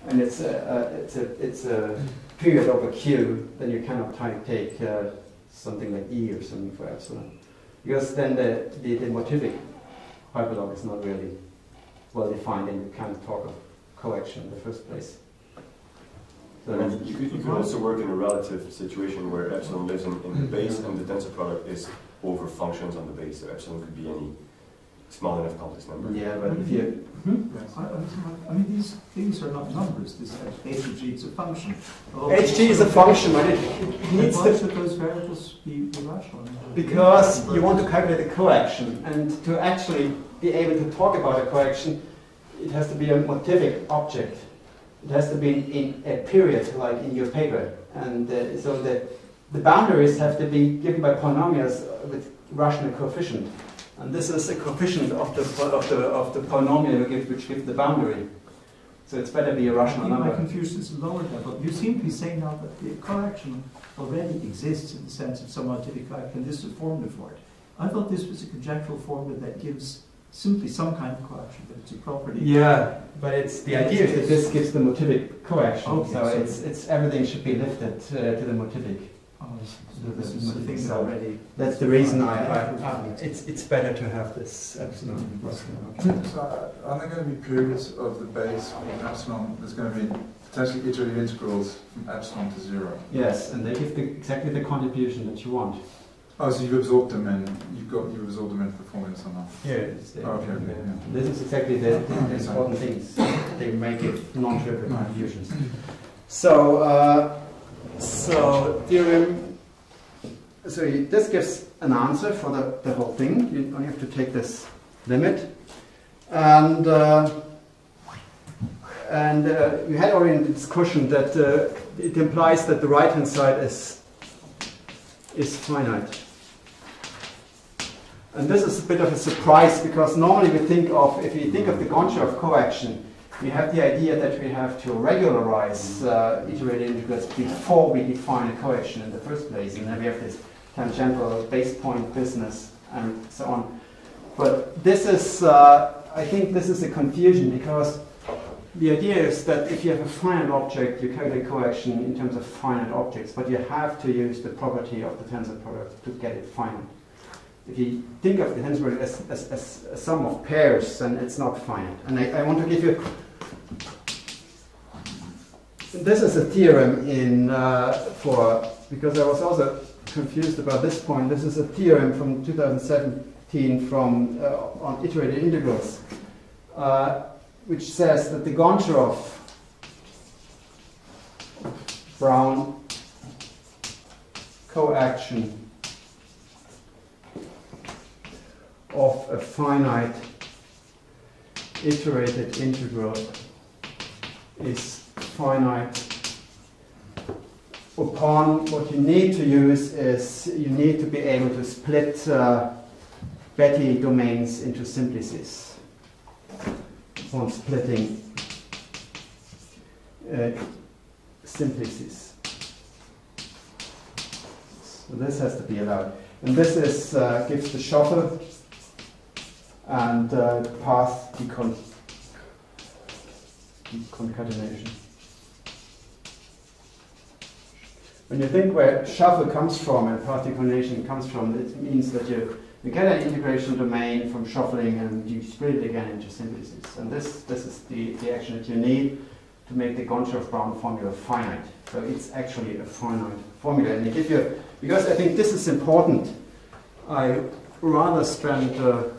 and it's a period over Q, then you cannot take something like E or something for epsilon, because then the motivic hyperlog is not really well defined, and you can't talk of coaction in the first place. So And you could also work in a relative situation where epsilon lives in the base and the tensor product is over functions on the base. So epsilon could be any small enough complex number. yeah, but if you I mean, these things are not numbers. This h of g is a function. Hg is a function, but it needs Why to, should those variables be rational? because you want to calculate the coaction, and to actually be able to talk about a coaction, it has to be a motivic object. It has to be in a period, like in your paper, and so the boundaries have to be given by polynomials with rational coefficient, and this is a coefficient of the polynomial which gives the boundary. So it's better be a rational My number. confusion is lower level. You seem to be saying now that the coaction already exists in the sense of some motivic coaction. This is a formula for it. I thought this was a conjectural formula that gives simply some kind of coaction, but it's a property. Yeah, but it's the idea is that this gives the motivic coaction. Okay, so so it's everything should be lifted to the motivic. Oh, so this is the thing already. That's the reason it's better to have this epsilon. So are there going to be periods of the base with epsilon? There's going to be potentially iterated integrals from epsilon to 0. Yes, and they give exactly the contribution that you want. Oh, so you've absorbed them in you've absorbed them into the formula somehow. Here, Okay. Yeah. this is exactly the important things. They make it non-trivial contributions. So, theorem. So this gives an answer for the whole thing. You only have to take this limit, and we had already in the discussion that it implies that the right-hand side is finite. And this is a bit of a surprise because normally we think of, if you think of the Goncharov coaction, we have the idea that we have to regularize iterated integrals before we define a coaction in the first place, and then we have this tangential base point business and so on. But this is, I think this is a confusion because the idea is that if you have a finite object, you calculate coaction in terms of finite objects, but you have to use the property of the tensor product to get it finite. If you think of the tensor product as a sum of pairs, then it's not finite. And I want to give you, this is a theorem because I was also confused about this point. This is a theorem from 2017 on iterated integrals, which says that the Goncharov-Brown coaction of a finite iterated integral is finite upon what you need to use is you need to be able to split Betti domains into simplices. Upon splitting simplices. So this has to be allowed. And this is gives the shuffle and path concatenation. When you think where shuffle comes from and path deconcatenation comes from, it means that you get an integration domain from shuffling and you split it again into simplices. And this is the action that you need to make the Goncharov-Brown formula finite. So it's actually a finite formula. And they give you, because I think this is important, I rather spent the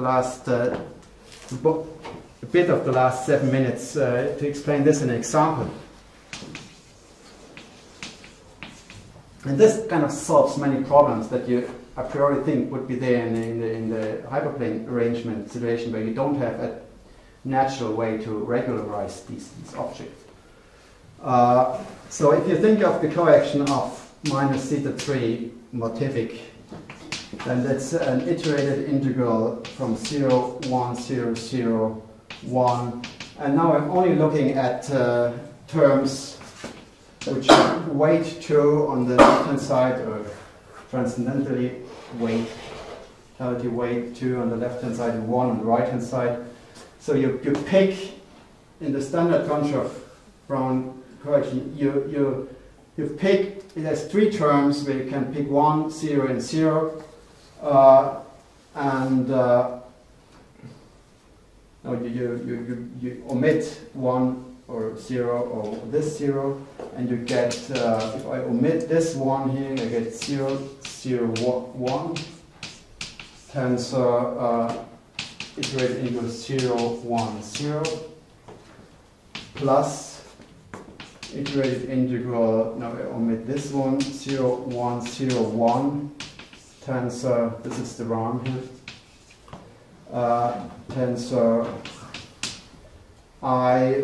last a bit of the last 7 minutes to explain this in an example. And this kind of solves many problems that you a priori think would be there in the hyperplane arrangement situation where you don't have a natural way to regularize these objects. So if you think of the coaction of minus zeta 3 motivic, then that's an iterated integral from 0, 1, 0, 0, 1. And now I'm only looking at terms which weight 2 on the left-hand side, or transcendentally weight 2 on the left-hand side and 1 on the right-hand side. So you pick, in the standard Goncharov-Brown coaction, you pick, it has 3 terms where you can pick 1, 0, and 0. No, you omit 1 or 0 or this 0, and you get, if I omit this 1 here, I get 0, 0, 1, tensor iterated integral 0, 1, 0, plus iterated integral, now I omit this one, 0, 1, 0, 1, tensor, this is the RAM here, tensor I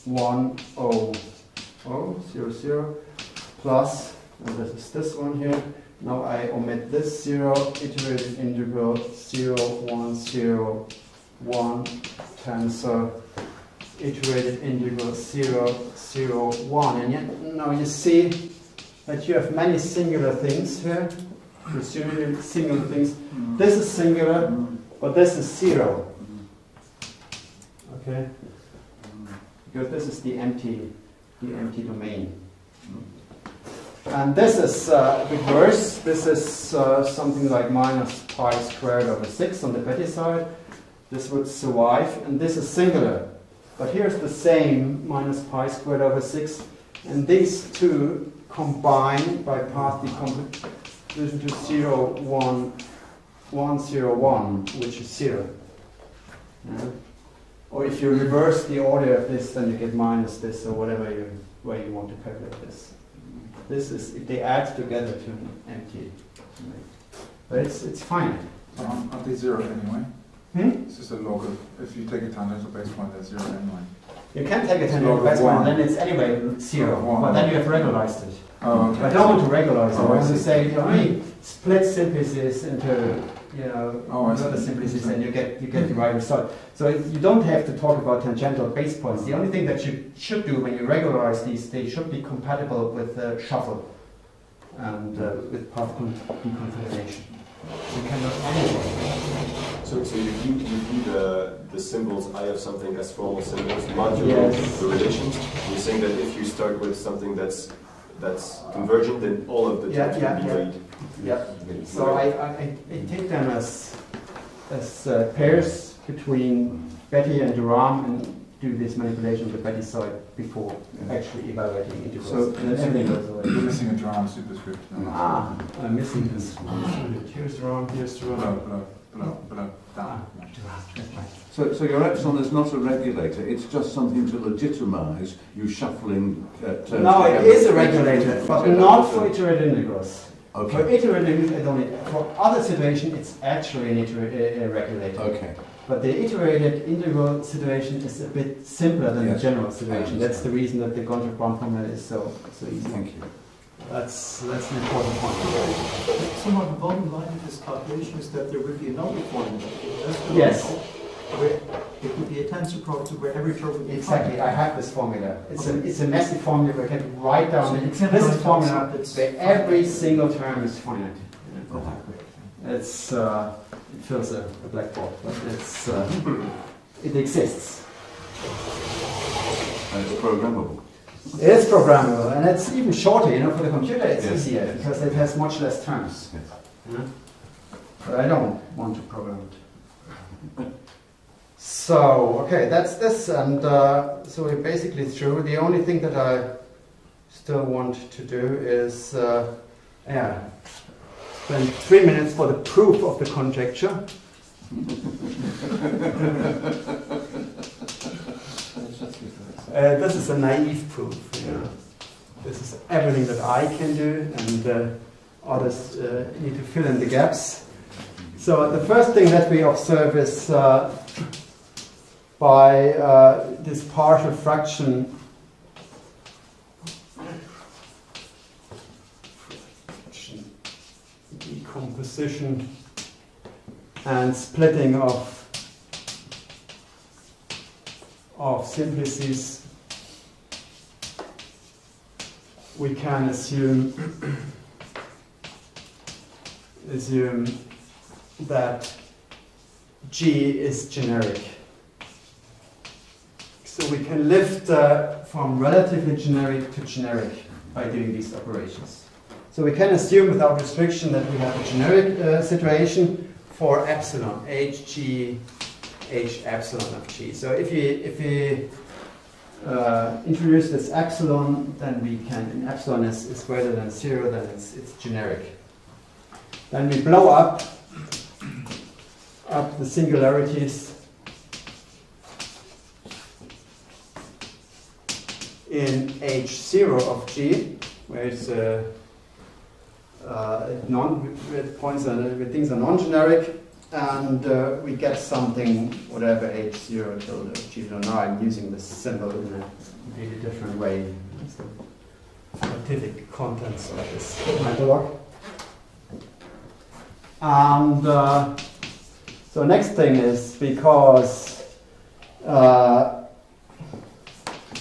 1, 0, 0, 0, 0, plus, and this is this one here. Now I omit this 0, iterated integral 0, 1, 0, 1, tensor iterated integral 0, 0, 1. And yet, now you see that you have many singular things here. assuming singular things. This is singular, but this is 0. Okay? Because this is the empty domain. And this is a bit worse. This is something like minus pi squared over 6 on the Betti side. This would survive, and this is singular. But here's the same minus pi squared over 6, and these two combine by path decomposition to 0, 1, 1, 0, 1, which is 0. Yeah. Or if you reverse the order of this, then you get minus this, or whatever way you want to calculate this. This is if they add together to an empty. But it's finite. Aren't they 0 anyway? It's just a log of, if you take a tangential base point, that's 0 anyway. You can take a tangential base point, then it's anyway 0. But then you have regularized it. Oh, okay. I don't want to regularize it. I want I to see. say you only split simplices into other simplices, and you get the right result. So you don't have to talk about tangential base points. The only thing that you should do when you regularize these, they should be compatible with shuffle and with path deconfiguration. You cannot anything. So you view the symbols I of something as formal symbols modulo the relations. You're saying that if you start with something that's convergent, then all of the terms can be made. Yeah. So I take them as pairs between Betti and Durham and do this manipulation of the Betti side before actually evaluating integrals. So and then everything goes away. you're missing a Durham superscript. I'm missing this. Here's Durham, here's Durham. Below. Down. So your epsilon is not a regulator, it's just something to legitimize you shuffling terms. No, it is a regulator, but not for iterated integrals. Okay. For iterated integrals, for other situations, it's actually a regulator. Okay. But the iterated integral situation is a bit simpler than the general situation. That's the reason that the Gonchar-Brown formula is so easy. Thank you. That's an important point. Somewhat the bottom line of this calculation is that there would be another formula. Yes. Where it would be a tensor product where every term would be Exactly, I have this formula. It's a messy formula where I can write down an So explicit formula it's where every single term is finite. It's it fills a blackboard, but it's it exists. And it's programmable. It is programmable, and it's even shorter. For the computer, it's easier because it has much less terms. Yes. Yeah? But I don't want to program it. So, okay, that's this, and so we're basically through. The only thing that I still want to do is, spend 3 minutes for the proof of the conjecture. This is a naive proof. This is everything that I can do, and others need to fill in the gaps. So the first thing that we observe is by this partial fraction decomposition and splitting of simplices, we can assume that G is generic. So we can lift from relatively generic to generic by doing these operations. So we can assume without restriction that we have a generic situation for epsilon, Hg, H epsilon of G. So if we introduce this epsilon, then we can, and epsilon is greater than 0, then it's generic. Then we blow up the singularities in H0 of G, where it's where things are non-generic, and we get something, whatever H0 tilde G0. Now I'm using this symbol in a completely different way. It's the scientific contents of this catalog. And so next thing is, because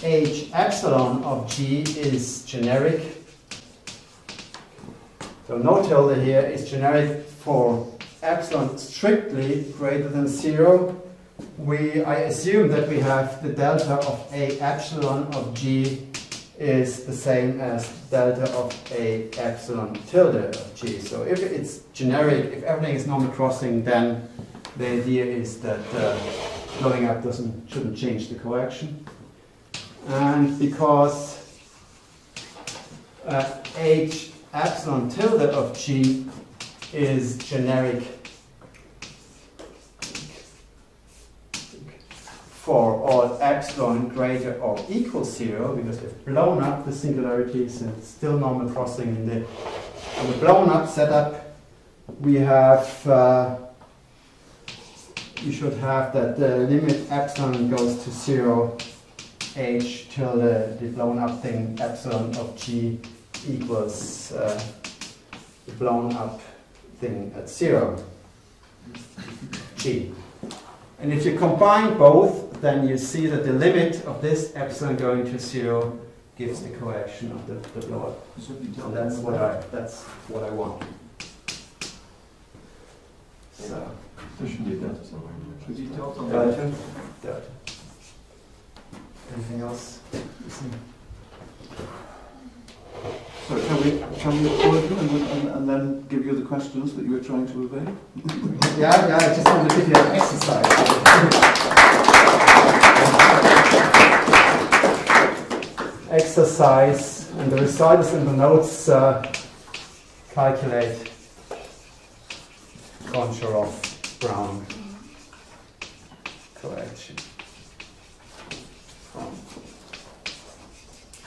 H epsilon of G is generic, So no tilde here is generic for epsilon strictly greater than 0. I assume that we have the delta of A epsilon of G is the same as delta of A epsilon tilde of G. So if it's generic, if everything is normal crossing, then the idea is that blowing up shouldn't change the coaction. And because H epsilon tilde of G is generic for all epsilon greater or equal 0, because they've blown up the singularities and it's still normal crossing in the blown up setup, we have you should have that the limit epsilon goes to 0, H tilde the blown up thing epsilon of G equals the blown up thing at 0, G. And if you combine both, then you see that the limit of this epsilon going to 0 gives the coaction of the blow up. So that's what I want. So There should be a delta somewhere. Should be delta. Delta. Anything else? So can we applaud you and then give you the questions that you were trying to evade? Yeah, I just want to give you an exercise. Exercise, and the result is in the notes. Calculate Goncharov-Brown coaction from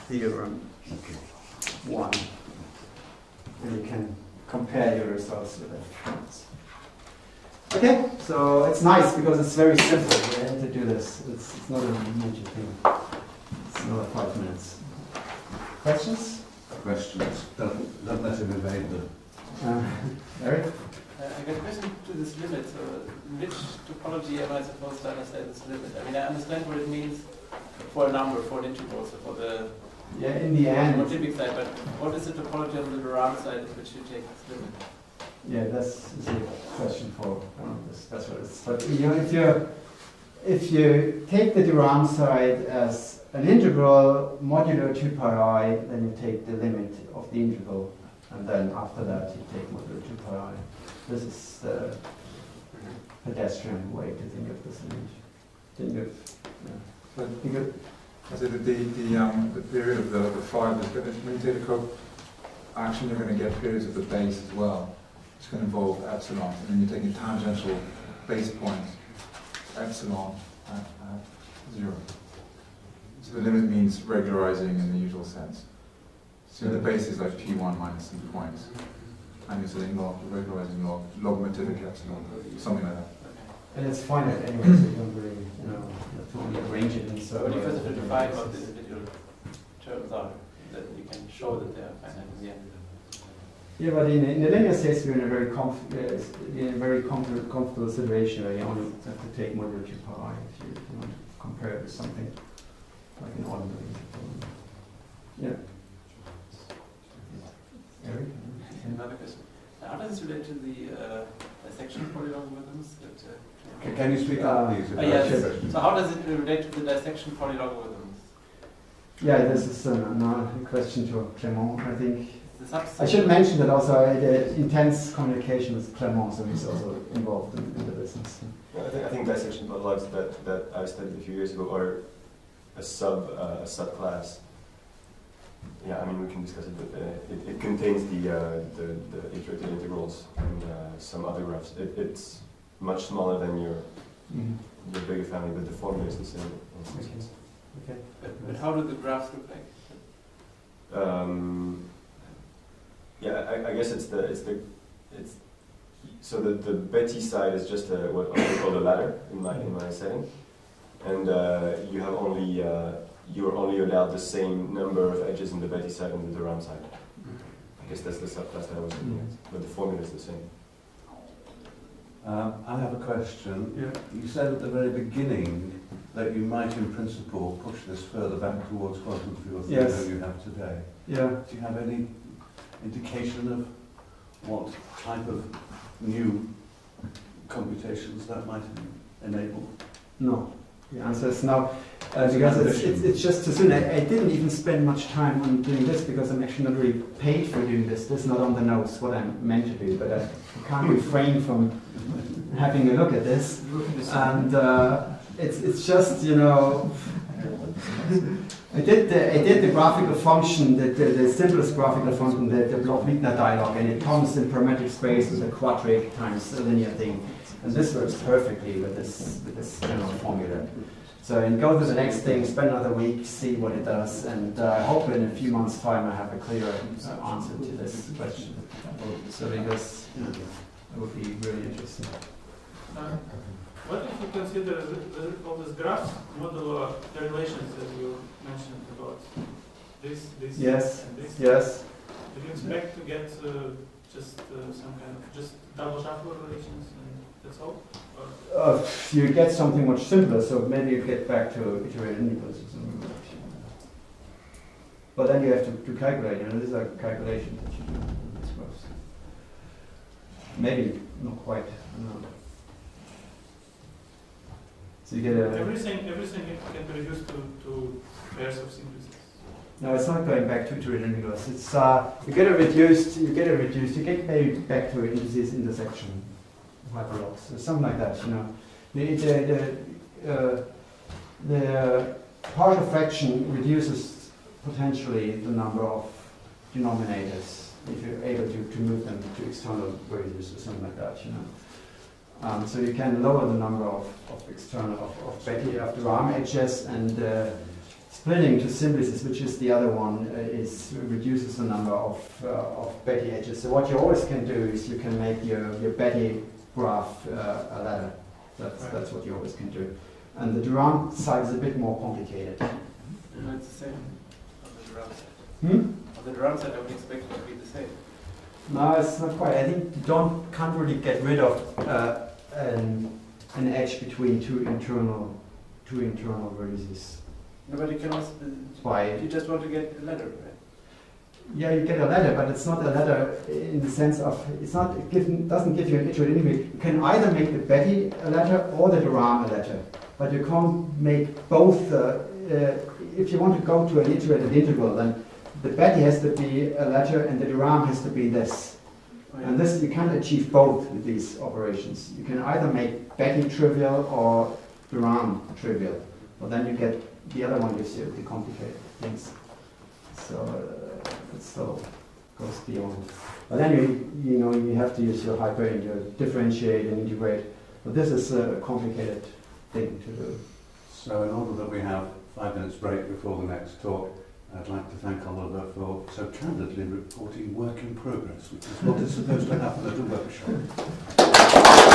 theorem 1. And you can compare your results with it. Okay, so it's nice because it's very simple to do this. It's not a major thing. It's another 5 minutes. Questions? Questions. Don't let him evade them. Eric? I got a question to this limit. So, which topology am I supposed to understand this limit? I mean, I understand what it means for a number, for an integral, so for the in the end. logarithmic side, but what is the topology on the Durand side at which you take this limit? Yeah, that's a question for one of the specialists. But if you take the Durand side as an integral modulo 2 pi I, then you take the limit of the integral, and then after that you take modulo 2 pi I. This is the pedestrian way to think of this image. So the period of the 5 is going to, when you take the coaction, you're going to get periods of the base as well. It's going to involve epsilon, and then you're taking tangential base points, epsilon at 0. So the limit means regularizing in the usual sense. So the base is like P1 minus some points. And you're saying regularizing logarithmic epsilon, something like that. And it's finite anyway, so you don't really, you have to only arrange it in so. But if you define what the individual terms are, then you can show that they are finite in the end. Yeah, but in the linear case, we're in a very comfortable situation where you only have to take modulo 2 pi I if you want to compare it with something like an ordinary integral. Yeah. Eric? Another question. How does this relate to the dissection polylogarithms? Can you speak up, please? Yes. So how does it relate to the dissection polylogarithms? Yeah, this is another question to Clément, I think. I should mention that also I had intense communication with Clément, so he's also involved in the business. I think dissection polylogs that I studied a few years ago are a subclass. Yeah, I mean we can discuss it, but it contains the iterated integrals and some other graphs. It's much smaller than your bigger family, but the formula is the same. Okay. But how do the graphs look like? Yeah, I guess so the Betty side is just what I would call a ladder in my setting, and you're only allowed the same number of edges in the Betty side and the Durand side. I guess that's the subclass that I was looking at, but the formula is the same. I have a question. Yeah. You said at the very beginning that you might, in principle, push this further back towards quantum field theory Yes. than you have today. Yeah. Do you have any indication of what type of new computations that might enable? No. The answer is no, because it's just too soon. I didn't even spend much time on doing this because I'm actually not really paid for doing this. This is not on the notes what I'm meant to do, but I can't refrain from having a look at this. And it's just, you know, I did the graphical function, the simplest graphical function, the Bloch-Wigner dialog, and it comes in parametric space with a quadratic times a linear thing. And this works perfectly with this general formula. So and go to the next thing, spend another week, see what it does, and I hope in a few months' time I have a clearer answer to this question. So because it would be really interesting. What if you consider all these graphs modular the relations that you mentioned about this, yes, and this? Yes. Do you expect to get just some kind of just double shuffle relations and that's all? You get something much simpler, so maybe you get back to iterated integrals or something like that. But then you have to calculate, you know, these are calculations that you do. I suppose. Maybe not quite. No. So you get everything can be reduced to pairs of simplices. No, it's not going back to iterated integrals. It's you get it reduced. You get maybe back to indices intersection, hyperlogs, or something like that. You know, the partial fraction reduces potentially the number of denominators if you're able to move them to external values or something like that. You know. So you can lower the number of external of Betty of the RAM edges, and splitting to simplices, which is the other one, reduces the number of Betty edges. So what you always can do is you can make your Betty graph a ladder. That's what you always can do. And the Durand side is a bit more complicated. No, it's the same on the Durand side. Hmm? On the Durand side, I would expect it to be the same. No, it's not quite. I think you can't really get rid of an edge between two internal vertices. No, but you can also. Why? You just want to get a ladder, right? Yeah, you get a ladder, but it's not a ladder in the sense of doesn't give you an iterated integral. You can either make the Betty a ladder or the Durand a ladder, but you can't make both. If you want to go to an iterated integral, then the Betty has to be a ladder and the Durand has to be this. Oh, yeah. And this you can't achieve both with these operations. You can either make Betty trivial or Durand trivial, but then you get the other one gives you the complicated things. So it still goes beyond. But then you have to use your hyper and you differentiate and integrate. But this is a complicated thing to do. So in order that we have 5 minutes break before the next talk, I'd like to thank Oliver for so candidly reporting work in progress, which is what is supposed to happen at a workshop.